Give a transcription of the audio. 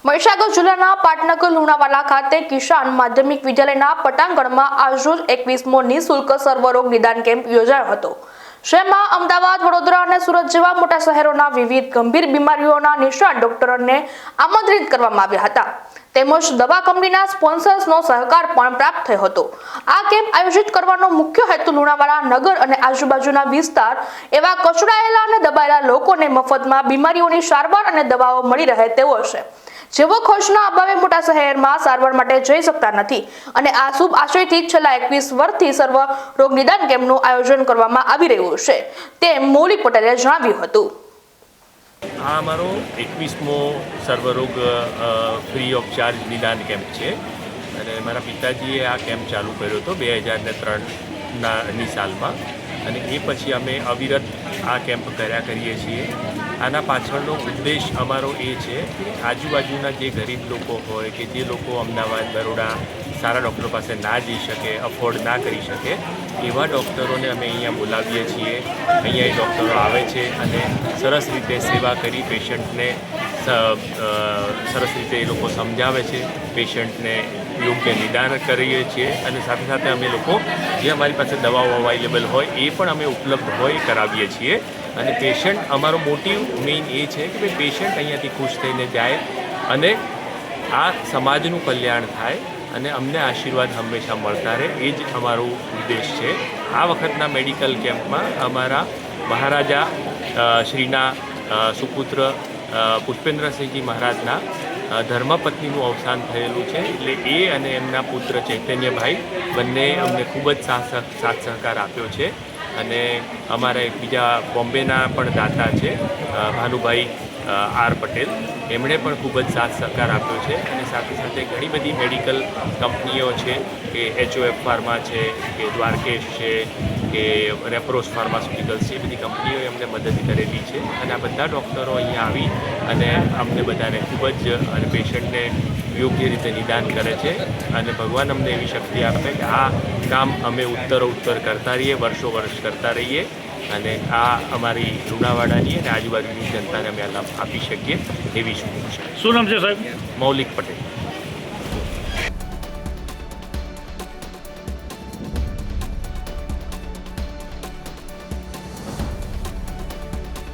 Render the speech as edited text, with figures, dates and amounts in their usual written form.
મહીસાગર જિલ્લાના પાટનગર લુણાવાડા ખાતે કિસાન માધ્યમિક વિદ્યાલયના પટાંગણમાં આજરોજ 21મો નિઃશુલ્ક સર્વરોગ નિદાન કેમ્પ યોજાયો હતો। જેમાં અમદાવાદ, વડોદરા અને સુરત જેવા મોટા શહેરોના વિવિધ ગંભીર બીમારીઓના નિષ્ણાત ડોક્ટરોને આમંત્રિત કરવામાં આવ્યા હતા। તેમજ દવા કંપનીના સ્પોન્સર્સનો સહકાર પણ પ્રાપ્ત થયો હતો। આ કેમ્પ આયોજિત કરવાનો મુખ્ય હેતુ લુણાવાડા નગર અને આજુબાજુના વિસ્તાર એવા કચડાયેલા અને દબાયેલા લોકોને મફતમાં બીમારીઓની સારવાર અને દવાઓ મળી રહે તેવો છે, જેવો ખર્ચના અભાવે મોટા શહેરમાં સારવાર માટે જઈ શકતા નથી અને આ શુભ આશયથી છેલ્લા 21 વર્ષથી સર્વ રોગ નિદાન કેમ્પનું આયોજન કરવામાં આવી રહ્યું છે, તેમ મૌલિક પટેલે જણાવ્યું હતું। આ અમારો 21મો સર્વરોગ ફ્રી ઓફ ચાર્જ નિદાન કેમ્પ છે અને મારા પિતાજીએ આ કેમ્પ ચાલુ કર્યો હતો 2003ની સાલમાં અને એ પછી અમે અવિરત આ કેમ્પ કર્યા કરીએ છીએ। આના પાછળનો ઉદ્દેશ અમારો એ છે કે આજુબાજુના જે ગરીબ લોકો હોય કે જે લોકો અમદાવાદ, બરોડા સારા ડૉક્ટરો પાસે ના જઈ શકે, અફોર્ડ ના કરી શકે એવા ડૉક્ટરોને અમે અહીંયા બોલાવીએ છીએ। અહીંયા એ ડૉક્ટરો આવે છે અને સરસ રીતે સેવા કરી પેશન્ટને સરસ રીતે એ લોકો સમજાવે છે, પેશન્ટને યોગ્ય નિદાન કરીએ છીએ અને સાથે સાથે અમે લોકો જે અમારી પાસે દવાઓ અવેલેબલ હોય એ પણ અમે ઉપલબ્ધ હોય કરાવીએ છીએ અને પેશન્ટ અમારો મોટિવ મેઇન એ છે કે ભાઈ પેશન્ટ અહીંયાથી ખુશ થઈને જાય અને આ સમાજનું કલ્યાણ થાય અને અમને આશીર્વાદ હંમેશા મળતા રહે, એ જ અમારો ઉદ્દેશ છે। આ વખતના મેડિકલ કેમ્પમાં અમારા મહારાજા શ્રીના સુપુત્ર પુષ્પેન્દ્રસિંહજી મહારાજના ધર્મપત્નીનું અવસાન થયેલું છે, એટલે એ અને એમના પુત્ર ચૈતન્યભાઈ બંને અમને ખૂબ જ સાથ સહકાર આપ્યો છે અને અમારા એક બીજા બોમ્બેના પણ દાતા છે ભાનુભાઈ આર પટેલ, એમણે પણ ખૂબ જ સાથ સહકાર આપ્યો છે અને સાથે સાથે ઘણી બધી મેડિકલ કંપનીઓ છે કે HOF ફાર્મા છે કે દ્વારકેશ છે કે રેપ્રોસ ફાર્માસ્યુટિકલ્સ છે, એ બધી કંપનીઓએ અમને મદદ કરેલી છે અને આ બધા ડૉક્ટરો અહીંયા આવી અને અમને બધાને ખૂબ જ અને પેશન્ટને યોગ્ય રીતે નિદાન કરે છે અને ભગવાન અમને એવી શક્તિ આપે કે આ કામ અમે ઉત્તરોત્તર કરતા રહીએ, વર્ષો વર્ષ કરતા રહીએ અને આ અમારી લુણાવાડાની અને આજુબાજુની જનતાને અમે આ લાભ આપી શકીએ એવી શું છે। શું નામ છે સાહેબ? મૌલિક પટેલ।